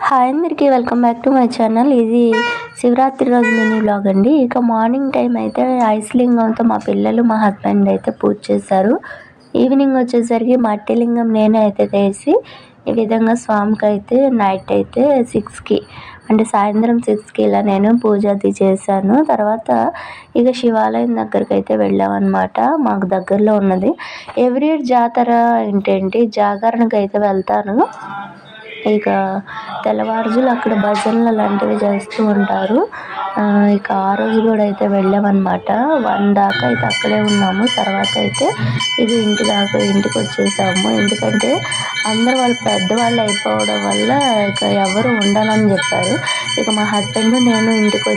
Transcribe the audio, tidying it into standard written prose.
Hi అందరికీ welcome back to my channel. ఇది శివరాత్రి రోజు మినీ బ్లాగ్ అండి. ఇక మార్నింగ్ టైం అయితే ఐస్లింగంతో మా పిల్లలు మా హస్బెండ్ అయితే పూజ చేశారు. ఈవినింగ్ వచ్చేసరికి మట్టి లింగం నేనే అయితే తీసి ఈ విధంగా స్వామికి అయితే నైట్ అయితే 6కి అంటే సాయంత్రం 6కి ఇలా నేను పూజ అది చేశాను. తర్వాత ఇక శివాలయం దగ్గరికి అయితే వెళ్ళామన్నమాట. మాకు దగ్గరలో ఉన్నది. ఎవ్రీ ఇయర్ జాతర ఏంటంటే జాగరణకు అయితే వెళ్తాను. ఇక తెల్లవారుజామున అక్కడ భజనలు అలాంటివి చేస్తూ ఉంటారు. ఇక ఆ రోజు కూడా అయితే వెళ్ళామన్నమాట. 1 దాకా అయితే అక్కడే ఉన్నాము. తర్వాత అయితే ఇది ఇంటికి వచ్చేసాము. ఎందుకంటే అందరూ వాళ్ళు పెద్దవాళ్ళు అయిపోవడం వల్ల ఇక ఎవరు ఉండాలని చెప్పారు. ఇక మా హస్బెండ్ నేను ఇంటికి